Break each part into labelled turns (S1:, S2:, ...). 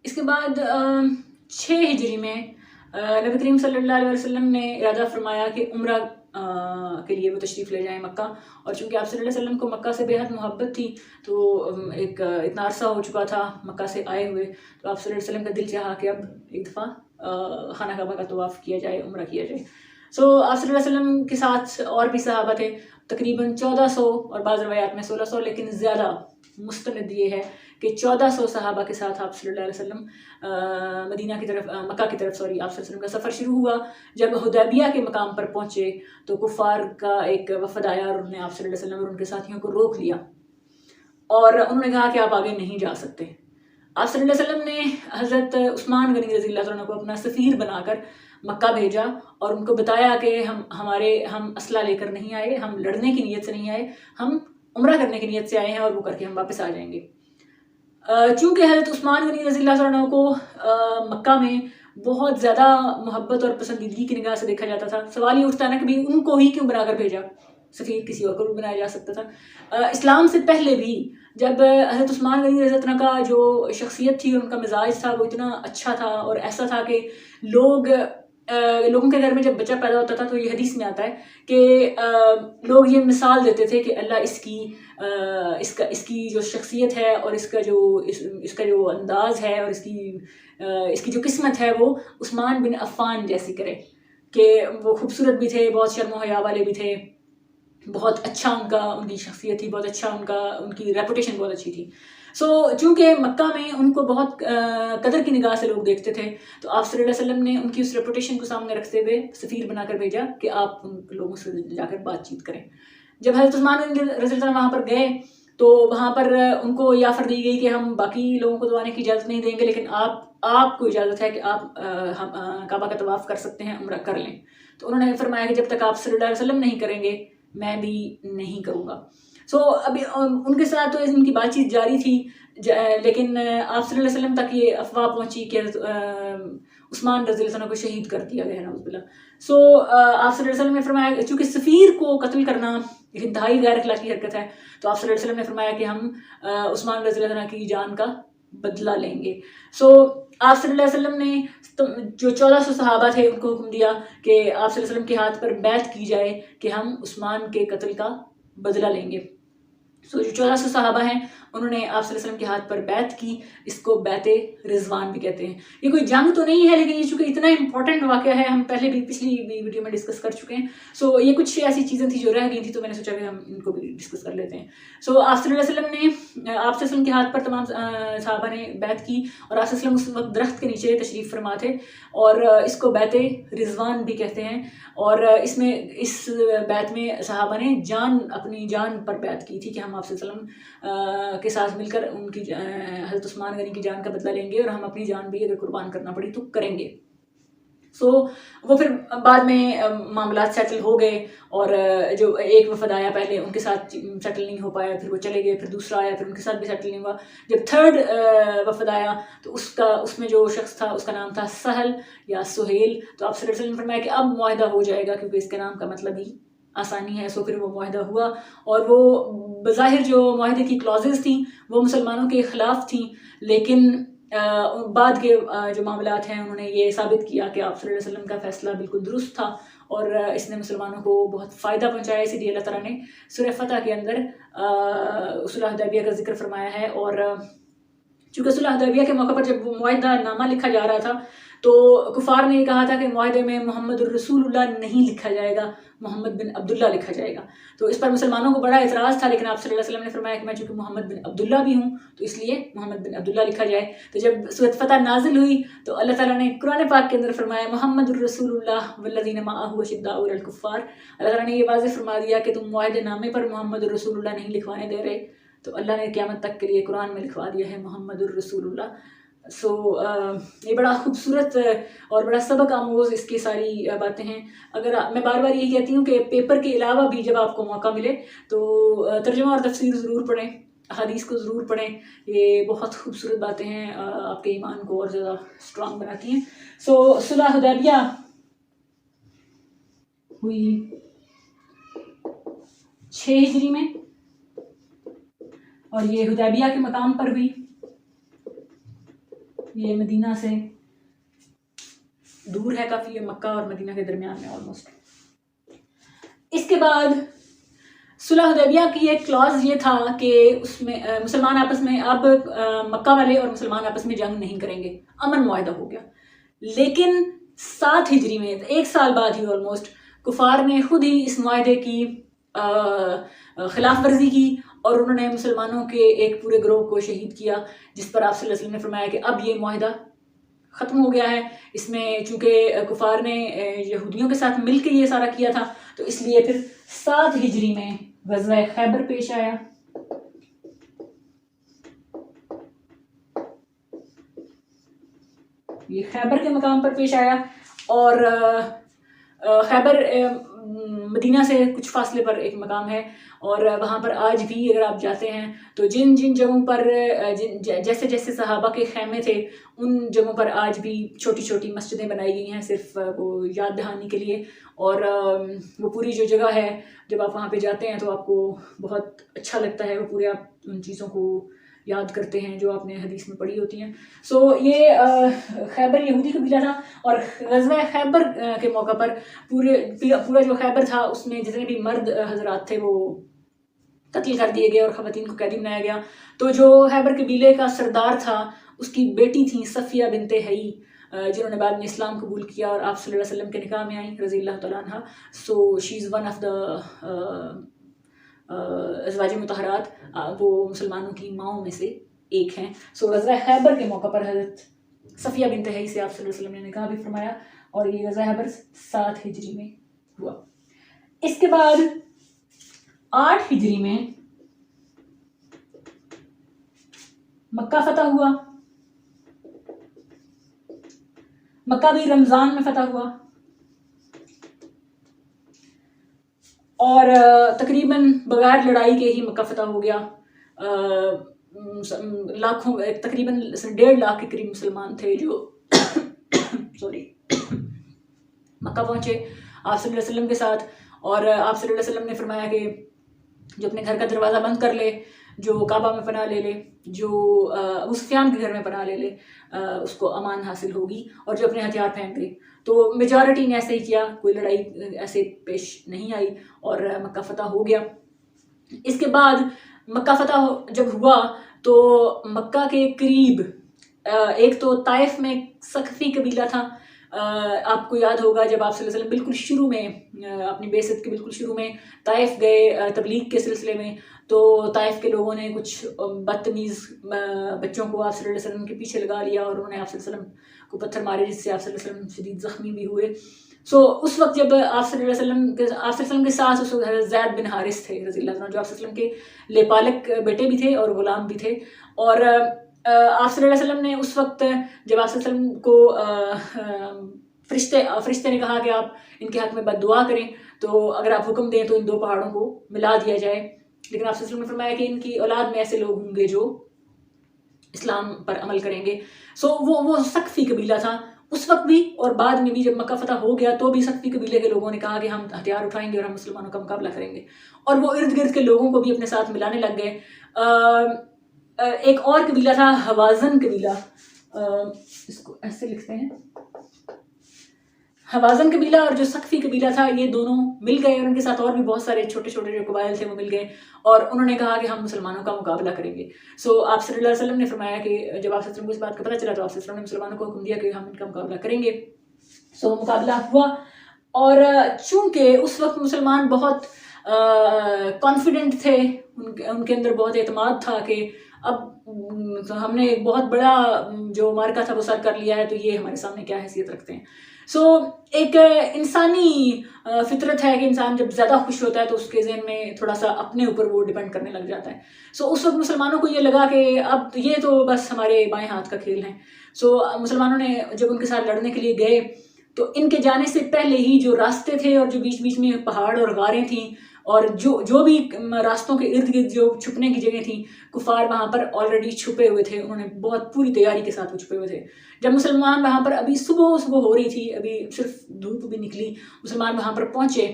S1: اس کے بعد 6 ہجری میں نبی کریم صلی اللہ علیہ وسلم نے ارادہ فرمایا کہ عمرہ کے لیے وہ تشریف لے جائیں مکہ، اور چونکہ آپ صلی اللہ علیہ وسلم کو مکہ سے بے حد محبت تھی تو ایک اتنا عرصہ ہو چکا تھا مکہ سے آئے ہوئے، تو آپ صلی اللہ علیہ وسلم کا دل چاہا کہ اب ایک دفعہ خانہ کعبہ کا طواف کیا جائے، عمرہ کیا جائے۔ آپ صلی اللہ علیہ وسلم کے ساتھ اور بھی صحابہ تھے، تقریباً 1400 اور بعض روایات میں 1600، لیکن زیادہ مستند یہ ہے کہ 1400 صحابہ کے ساتھ آپ صلی اللہ علیہ وسلم مدینہ کی طرف مکہ کی طرف آپ صلی اللہ علیہ وسلم کا سفر شروع ہوا۔ جب حدیبیہ کے مقام پر پہنچے تو کفار کا ایک وفد آیا اور انہوں نے آپ صلی اللہ علیہ وسلم اور ان کے ساتھیوں کو روک لیا، اور انہوں نے کہا کہ آپ آگے نہیں جا سکتے۔ آپ صلی اللہ علیہ وسلم نے حضرت عثمان غنی رضی اللہ عنہ کو اپنا سفیر بنا کر مکہ بھیجا اور ان کو بتایا کہ ہم اسلحہ لے کر نہیں آئے، ہم لڑنے کی نیت سے نہیں آئے، ہم عمرہ کرنے کی نیت سے آئے ہیں، اور وہ کر کے ہم واپس آ جائیں گے۔ چونکہ حضرت عثمان غنی رضی اللہ عنہ کو مکہ میں بہت زیادہ محبت اور پسندیدگی کی نگاہ سے دیکھا جاتا تھا، سوال یہ اٹھتا نا کہ ان کو ہی کیوں بنا کر بھیجا، سفیر کسی اور کو بھی بنایا جا سکتا تھا۔ اسلام سے پہلے بھی جب حضرت عثمان غنی رضی اللہ عنہ کا جو شخصیت تھی، ان کا مزاج تھا، وہ اتنا اچھا تھا اور ایسا تھا کہ لوگوں کے گھر میں جب بچہ پیدا ہوتا تھا تو یہ حدیث میں آتا ہے کہ لوگ یہ مثال دیتے تھے کہ اللہ اس کی جو شخصیت ہے اور اس کا جو انداز ہے اور اس کی جو قسمت ہے وہ عثمان بن عفان جیسی کرے، کہ وہ خوبصورت بھی تھے، بہت شرم و حیا والے بھی تھے، بہت اچھا ان کی شخصیت تھی، بہت اچھا ان کی ریپوٹیشن بہت اچھی تھی۔ چونکہ مکہ میں ان کو بہت قدر کی نگاہ سے لوگ دیکھتے تھے، تو آپ صلی اللہ علیہ وسلم نے ان کی اس ریپوٹیشن کو سامنے رکھتے ہوئے سفیر بنا کر بھیجا کہ آپ ان لوگوں سے جا کر بات چیت کریں۔ جب حضرت عثمان رضی اللہ عنہ وہاں پر گئے تو وہاں پر ان کو یہ آفر دی گئی کہ ہم باقی لوگوں کو تو آنے کی اجازت نہیں دیں گے، لیکن آپ کو اجازت ہے کہ آپ کعبہ کا طواف کر سکتے ہیں، عمرہ کر لیں۔ تو انہوں نے فرمایا کہ جب تک آپ صلی اللہ علیہ وسلم نہیں کریں گے میں بھی نہیں کروں گا۔ ابھی ان کے ساتھ تو ان کی بات چیت جاری تھی، لیکن آپ صلی اللہ علیہ وسلم تک یہ افواہ پہنچی کہ عثمان رضی اللہ عنہ کو شہید کر دیا گیا ہے، نعوذ باللہ۔ آپ صلی اللہ علیہ وسلم نے فرمایا چونکہ سفیر کو قتل کرنا ایک انتہائی غیر اخلاقی حرکت ہے، تو آپ صلی اللہ علیہ وسلم نے فرمایا کہ ہم عثمان رضی اللہ عنہ کی جان کا بدلہ لیں گے۔ آپ صلی اللہ علیہ وسلم نے جو 1400 صحابہ تھے ان کو حکم دیا کہ آپ صلی اللہ علیہ وسلم کے ہاتھ پر بیعت کی جائے کہ ہم عثمان کے قتل کا بدلہ لیں گے۔ جو 1400 صحابہ ہیں انہوں نے آپ صلی اللہ علیہ وسلم کے ہاتھ پر بیعت کی، اس کو بیعت رضوان بھی کہتے ہیں۔ یہ کوئی جنگ تو نہیں ہے، لیکن یہ چونکہ اتنا امپورٹنٹ واقعہ ہے، ہم پہلے بھی پچھلی ویڈیو میں ڈسکس کر چکے ہیں، یہ کچھ ایسی چیزیں تھیں جو رہ گئی تھیں، تو میں نے سوچا کہ ہم ان کو بھی ڈسکس کر لیتے ہیں۔ آپ صلی اللہ علیہ وسلم نے آپ صلی اللہ علیہ وسلم کے ہاتھ پر تمام صحابہ نے بیعت کی، اور آپ صلی اللہ علیہ وسلم اس وقت درخت کے نیچے تشریف فرما تھے، اور اس کو بیعت رضوان بھی کہتے ہیں۔ اور اس بیعت میں صحابہ نے اپنی جان پر بیعت کی تھی کہ ہم آپ صلی اللہ علیہ وسلم کے ساتھ مل کر ان کی حضرت عثمان غنی کی جان کا بدلہ لیں گے، اور ہم اپنی جان بھی اگر قربان کرنا پڑی تو کریں گے۔ وہ پھر بعد میں معاملات سیٹل ہو گئے، اور جو ایک وفد آیا پہلے ان کے ساتھ سیٹل نہیں ہو پایا، پھر وہ چلے گئے، پھر دوسرا آیا، پھر ان کے ساتھ بھی سیٹل نہیں ہوا۔ جب تھرڈ وفد آیا تو اس میں جو شخص تھا اس کا نام تھا سہل یا سہیل، تو آپ صلی اللہ علیہ وسلم نے فرمایا کہ اب معاہدہ ہو جائے گا، کیونکہ اس کے نام کا مطلب ہی آسانی ہے۔ پھر وہ معاہدہ ہوا، اور وہ بظاہر جو معاہدے کی کلازز تھیں وہ مسلمانوں کے خلاف تھیں، لیکن بعد کے جو معاملات ہیں انہوں نے یہ ثابت کیا کہ آپ صلی اللہ علیہ وسلم کا فیصلہ بالکل درست تھا، اور اس نے مسلمانوں کو بہت فائدہ پہنچایا۔ اسی لیے اللہ تعالیٰ نے سورہ فتح کے اندر صلح حدیبیہ کا ذکر فرمایا ہے، اور چونکہ صلح حدیبیہ کے موقع پر جب وہ معاہدہ نامہ لکھا جا رہا تھا تو کفار نے یہ کہا تھا کہ معاہدے میں محمد الرسول اللہ نہیں لکھا جائے گا، محمد بن عبداللہ لکھا جائے گا۔ تو اس پر مسلمانوں کو بڑا اعتراض تھا، لیکن آپ صلی اللہ علیہ وسلم نے فرمایا کہ میں چونکہ محمد بن عبداللہ بھی ہوں تو اس لیے محمد بن عبداللہ لکھا جائے۔ تو جب سورۃ فتح نازل ہوئی تو اللہ تعالیٰ نے قرآن پاک کے اندر فرمایا محمد الرسول اللہ والذین معہ اشداء علی الکفار، اللہ تعالیٰ نے یہ واضح فرما دیا کہ تم معاہدے نامے پر محمد الرسول اللہ نہیں لکھوانے دے رہے، تو اللہ نے قیامت تک کے لیے قرآن میں لکھوا دیا ہے محمد الرسول اللہ۔ یہ بڑا خوبصورت اور بڑا سبق آموز اس کی ساری باتیں ہیں۔ اگر میں بار بار یہی کہتی ہوں کہ پیپر کے علاوہ بھی جب آپ کو موقع ملے تو ترجمہ اور تفسیر ضرور پڑھیں، احادیث کو ضرور پڑھیں، یہ بہت خوبصورت باتیں ہیں، آپ کے ایمان کو اور زیادہ اسٹرانگ بناتی ہیں۔ صلح حدیبیہ ہوئی 6 ہجری میں، اور یہ حدیبیہ کے مقام پر ہوئی، یہ مدینہ سے دور ہے کافی، یہ مکہ اور مدینہ کے درمیان میں آلموسٹ. اس کے بعد صلح حدیبیہ کی ایک کلاز یہ تھا کہ اس میں مسلمان آپس میں اب مکہ والے اور مسلمان آپس میں جنگ نہیں کریں گے، امن معاہدہ ہو گیا. لیکن 7 ہجری میں 1 سال بعد ہی آلموسٹ کفار نے خود ہی اس معاہدے کی خلاف ورزی کی اور انہوں نے مسلمانوں کے ایک پورے گروہ کو شہید کیا، جس پر آپ صلی اللہ علیہ وسلم نے فرمایا کہ اب یہ معاہدہ ختم ہو گیا ہے. اس میں چونکہ کفار نے یہودیوں کے ساتھ مل کے یہ سارا کیا تھا تو اس لیے پھر 7 ہجری میں غزوہ خیبر پیش آیا. یہ خیبر کے مقام پر پیش آیا اور خیبر مدینہ سے کچھ فاصلے پر ایک مقام ہے اور وہاں پر آج بھی اگر آپ جاتے ہیں تو جن جگہوں پر جیسے جیسے صحابہ کے خیمے تھے ان جگہوں پر آج بھی چھوٹی چھوٹی مسجدیں بنائی گئی ہیں صرف وہ یاد دہانی کے لیے. اور وہ پوری جو جگہ ہے جب آپ وہاں پہ جاتے ہیں تو آپ کو بہت اچھا لگتا ہے، وہ پورے آپ ان چیزوں کو یاد کرتے ہیں جو آپ نے حدیث میں پڑھی ہوتی ہیں. سو یہ خیبر یہودی قبیلہ تھا اور غزوہ خیبر کے موقع پر پورا جو خیبر تھا اس میں جتنے بھی مرد حضرات تھے وہ قتل کر دیے گئے اور خواتین کو قیدی بنایا گیا. تو جو خیبر قبیلے کا سردار تھا اس کی بیٹی تھیں صفیہ بنت حیی، جنہوں نے بعد میں اسلام قبول کیا اور آپ صلی اللہ علیہ وسلم کے نکاح میں آئیں رضی اللہ تعالیٰ عنہ. سو شی از ون آف دا ازواج مطہرات، وہ مسلمانوں کی ماؤں میں سے ایک ہیں. سو غزوہ خیبر کے موقع پر حضرت صفیہ بنت حیی سے آپ صلی اللہ علیہ وسلم نے نکاح بھی فرمایا اور یہ غزوہ خیبر 7 ہجری میں ہوا. اس کے بعد 8 ہجری میں مکہ فتح ہوا. مکہ بھی رمضان میں فتح ہوا اور تقریباً بغیر لڑائی کے ہی مکہ فتح ہو گیا. لاکھوں تقریباً 1.5 لاکھ کے قریب مسلمان تھے جو مکہ پہنچے آپ صلی اللہ علیہ وسلم کے ساتھ. اور آپ صلی اللہ علیہ وسلم نے فرمایا کہ جو اپنے گھر کا دروازہ بند کر لے، جو کعبہ میں پناہ لے لے، جو ابو سفیان کے گھر میں پناہ لے لے، اس کو امان حاصل ہوگی، اور جو اپنے ہتھیار پھینک دے. تو میجارٹی نے ایسے ہی کیا، کوئی لڑائی ایسے پیش نہیں آئی اور مکہ فتح ہو گیا. اس کے بعد مکہ فتح جب ہوا تو مکہ کے قریب ایک تو طائف میں ثقفی قبیلہ تھا. آپ کو یاد ہوگا جب آپ صلی اللہ علیہ وسلم بالکل شروع میں اپنی بعثت کے بالکل شروع میں طائف گئے تبلیغ کے سلسلے میں، تو طائف کے لوگوں نے کچھ بدتمیز بچوں کو آپ صلی اللہ علیہ وسلم کے پیچھے لگا لیا اور انہوں نے آپ صلی اللہ علیہ وسلم کو پتھر مارے، جس سے آپ صلی اللہ علیہ وسلم شدید زخمی بھی ہوئے. سو اس وقت جب آپ صلی اللہ علیہ وسلم کے ساتھ اس وقت حضرت زید بن حارث تھے رضی اللہ عنہ، جو آپ صلی اللہ علیہ وسلم کے لیپالک بیٹے بھی تھے اور غلام بھی تھے. اور آپ صلی اللہ علیہ وسلم نے اس وقت جب آپ صلی اللہ علیہ وسلم کو فرشتے نے کہا کہ آپ ان کے حق میں بد دعا کریں، تو اگر آپ حکم دیں تو ان 2 پہاڑوں کو ملا دیا جائے. لیکن آپ صلی اللہ علیہ وسلم نے فرمایا کہ ان کی اولاد میں ایسے لوگ ہوں گے جو اسلام پر عمل کریں گے. سو وہ ثقفی قبیلہ تھا اس وقت بھی، اور بعد میں بھی جب مکہ فتح ہو گیا تو بھی ثقفی قبیلے کے لوگوں نے کہا کہ ہم ہتھیار اٹھائیں گے اور ہم مسلمانوں کا مقابلہ کریں گے، اور وہ ارد گرد کے لوگوں کو بھی اپنے ساتھ ملانے لگ گئے. ایک اور قبیلہ تھا حوازن قبیلہ، اس کو ایسے لکھتے ہیں، حوازن قبیلہ اور جو ثقفی قبیلہ تھا یہ دونوں مل گئے، اور ان کے ساتھ اور بھی بہت سارے چھوٹے چھوٹے جو قبائل تھے وہ مل گئے اور انہوں نے کہا کہ ہم مسلمانوں کا مقابلہ کریں گے. سو آپ صلی اللہ علیہ وسلم نے فرمایا کہ جب آپ صلی اللہ علیہ وسلم کو اس بات کا پتہ چلا تو آپ صلی اللہ علیہ وسلم نے مسلمانوں کو حکم دیا کہ ہم ان کا مقابلہ کریں گے. سو مقابلہ ہوا، اور چونکہ اس وقت مسلمان بہت کانفیڈنٹ تھے، ان کے اندر بہت اعتماد تھا کہ اب ہم نے ایک بہت بڑا جو معرکہ تھا وہ سر کر لیا ہے، تو یہ ہمارے سامنے کیا حیثیت رکھتے ہیں. سو ایک انسانی فطرت ہے کہ انسان جب زیادہ خوش ہوتا ہے تو اس کے ذہن میں تھوڑا سا اپنے اوپر وہ ڈیپینڈ کرنے لگ جاتا ہے. سو اس وقت مسلمانوں کو یہ لگا کہ اب یہ تو بس ہمارے بائیں ہاتھ کا کھیل ہے. سو مسلمانوں نے جب ان کے ساتھ لڑنے کے لیے گئے تو ان کے جانے سے پہلے ہی جو راستے تھے اور جو بیچ بیچ میں پہاڑ اور غاریں تھیں اور جو بھی راستوں کے ارد گرد جو چھپنے کی جگہ تھیں، کفار وہاں پر آلریڈی چھپے ہوئے تھے. انہوں نے بہت پوری تیاری کے ساتھ وہ چھپے ہوئے تھے. جب مسلمان وہاں پر ابھی صبح ہو رہی تھی، ابھی صرف دھوپ بھی نکلی، مسلمان وہاں پر پہنچے،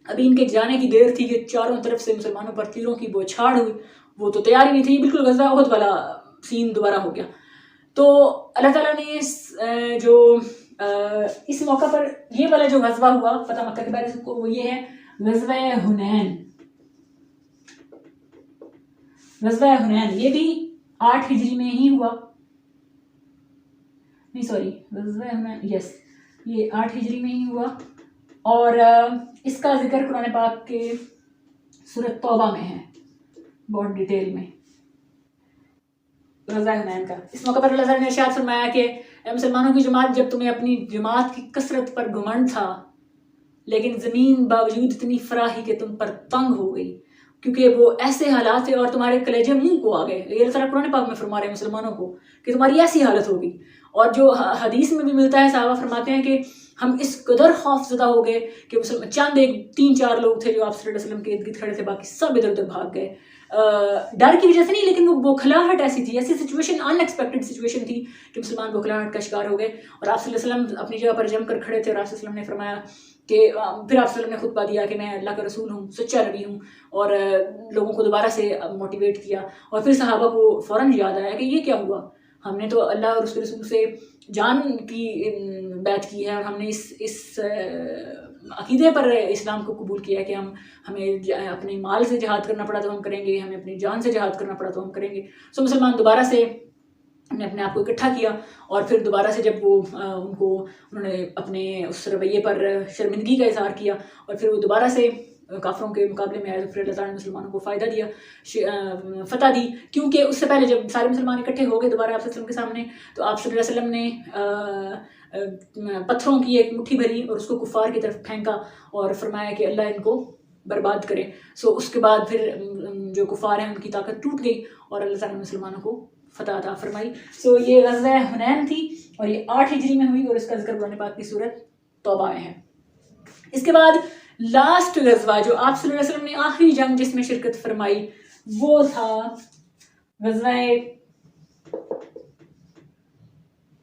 S1: ابھی ان کے جانے کی دیر تھی کہ چاروں طرف سے مسلمانوں پر تیروں کی بوچھاڑ ہوئی. وہ تو تیاری نہیں تھی، بالکل غزوہ احد والا سین دوبارہ ہو گیا. تو اللہ تعالیٰ نے اس موقع پر یہ والا جو غزوہ ہوا فتح مکہ کے بارے میں وہ یہ ہے غزوہ حنین. غزوہ حنین یہ بھی 8 ہجری میں ہی ہوا. نہیں سوری غزوہ حنین یس یہ 8 ہجری میں ہی ہوا. اور اس کا ذکر قرآن پاک کے سورۃ توبہ میں ہے بہت ڈیٹیل میں. غزوہ حنین کا اس موقع پر اللہ تعالیٰ نے ارشاد فرمایا کہ اے مسلمانوں کی جماعت، جب تمہیں اپنی جماعت کی کثرت پر گھمنڈ تھا لیکن زمین باوجود اتنی فراخی کہ تم پر تنگ ہو گئی، کیونکہ وہ ایسے حالات تھے اور تمہارے کلیجے منہ کو آ گئے. یہ اللہ تعالیٰ قرآن پاک میں فرما رہے ہیں مسلمانوں کو کہ تمہاری ایسی حالت ہوگی. اور جو حدیث میں بھی ملتا ہے صحابہ فرماتے ہیں کہ ہم اس قدر خوف زدہ ہو گئے کہ چند 3-4 لوگ تھے جو آپ صلی اللہ علیہ وسلم کے ارد گرد کھڑے تھے، باقی سب ادھر ادھر بھاگ گئے. ڈر کی وجہ سے نہیں، لیکن وہ بوکھلاہٹ ایسی تھی، ایسی سچویشن، ان ایکسپیکٹڈ سچویشن تھی کہ مسلمان بوکھلاہٹ کا شکار ہو گئے. اور آپ صلی اللہ علیہ وسلم اپنی جگہ پر جم کر کھڑے تھے اور آپ صلی اللہ علیہ وسلم نے فرمایا کہ پھر آپ صلی اللہ علیہ وسلم نے خطبہ دیا کہ میں اللہ کا رسول ہوں، سچا نبی ہوں، اور لوگوں کو دوبارہ سے موٹیویٹ کیا. اور پھر صحابہ کو فوراً یاد آیا کہ یہ کیا ہوا، ہم نے تو اللہ اور اس کے رسول سے جان کی بیعت کی ہے اور ہم نے اس عقیدے پر اسلام کو قبول کیا ہے کہ ہمیں اپنے مال سے جہاد کرنا پڑا تو ہم کریں گے، ہمیں اپنی جان سے جہاد کرنا پڑا تو ہم کریں گے. سو مسلمان دوبارہ سے نے اپنے آپ کو اکٹھا کیا اور پھر دوبارہ سے جب وہ انہوں نے اپنے اس رویے پر شرمندگی کا اظہار کیا اور پھر وہ دوبارہ سے کافروں کے مقابلے میں آئے تو پھر اللہ تعالیٰ نے مسلمانوں کو فائدہ دیا، فتح دی. کیونکہ اس سے پہلے جب سارے مسلمان اکٹھے ہو گئے دوبارہ آپ صلی اللہ علیہ وسلم کے سامنے تو آپ صلی اللہ علیہ وسلم نے پتھروں کی ایک مٹھی بھری اور اس کو کفار کی طرف پھینکا اور فرمایا کہ اللہ ان کو برباد کرے. سو اس کے بعد پھر جو کفار ہیں ان کی طاقت ٹوٹ گئی اور اللہ تعالیٰ نے مسلمانوں کو فتح عطا فرمائی. سو یہ غزوہ حنین تھی اور یہ 8 ہجری میں ہوئی اور اس کا ذکر قرآن پاک کی سورۃ توبہ میں ہے. اس کے بعد لاسٹ غزوہ جو آپ صلی اللہ علیہ وسلم نے آخری جنگ جس میں شرکت فرمائی وہ تھا غزوہ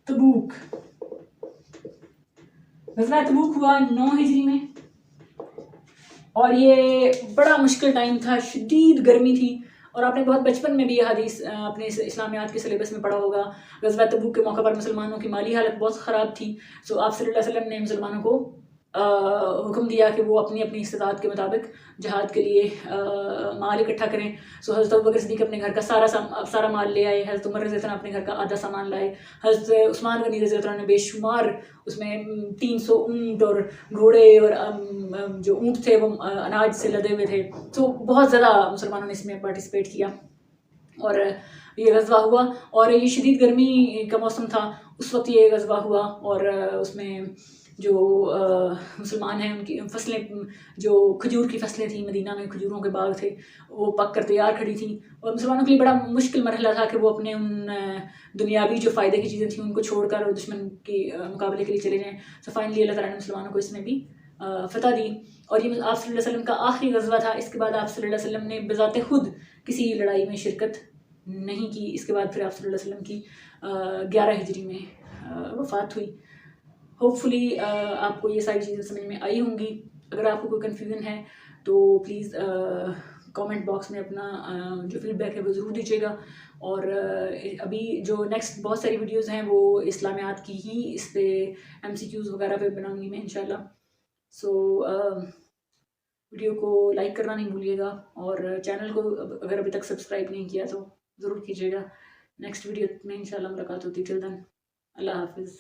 S1: تبوک. غزوہ تبوک ہوا 9 ہجری میں اور یہ بڑا مشکل ٹائم تھا، شدید گرمی تھی. اور آپ نے بہت بچپن میں بھی یہ حدیث اپنے اسلامیات کے سلیبس میں پڑھا ہوگا. غزوہ تبوک کے موقع پر مسلمانوں کی مالی حالت بہت خراب تھی. سو آپ صلی اللہ علیہ وسلم نے مسلمانوں کو حکم دیا کہ وہ اپنی اپنی استطاعت کے مطابق جہاد کے لیے مال اکٹھا کریں. سو حضرت ابوبکر صدیق اپنے گھر کا سارا مال لے آئے، حضرت عمر رضی اللہ عنہ اپنے گھر کا آدھا سامان لائے، حضرت عثمان غنی رضی اللہ عنہ نے بے شمار اس میں 300 اونٹ اور گھوڑے اور جو اونٹ تھے وہ اناج سے لدے ہوئے تھے. تو بہت زیادہ مسلمانوں نے اس میں پارٹیسپیٹ کیا اور یہ غزوہ ہوا. اور یہ شدید گرمی کا موسم تھا اس وقت یہ غزوہ ہوا اور اس میں جو مسلمان ہیں ان کی فصلیں، جو کھجور کی فصلیں تھیں، مدینہ میں کھجوروں کے باغ تھے، وہ پک کر تیار کھڑی تھیں اور مسلمانوں کے لیے بڑا مشکل مرحلہ تھا کہ وہ اپنے ان دنیاوی جو فائدے کی چیزیں تھیں ان کو چھوڑ کر دشمن کے مقابلے کے لیے چلے جائیں. تو فائنلی اللہ تعالیٰ نے مسلمانوں کو اس میں بھی فتح دی اور یہ آپ صلی اللہ علیہ وسلم کا آخری غزوہ تھا. اس کے بعد آپ صلی اللہ علیہ وسلم نے بذات خود کسی لڑائی میں شرکت نہیں کی. اس کے بعد پھر آپ صلی اللہ علیہ وسلم کی 11 ہجری میں وفات ہوئی. ہوپ فلی آپ کو یہ ساری چیزیں سمجھ میں آئی ہوں گی. اگر آپ کو کوئی کنفیوژن ہے تو پلیز کامنٹ باکس میں اپنا جو فیڈ بیک ہے وہ ضرور دیجیے گا. اور ابھی جو نیکسٹ بہت ساری ویڈیوز ہیں وہ اسلامیات کی ہی اس پہ MCQs وغیرہ پہ بناؤں گی میں انشاءاللہ. سو ویڈیو کو لائک کرنا نہیں بھولیے گا اور چینل کو اگر ابھی تک سبسکرائب نہیں کیا تو ضرور کیجیے گا. نیکسٹ ویڈیو میں انشاءاللہ ملاقات ہوتی. ٹل دین اللہ حافظ.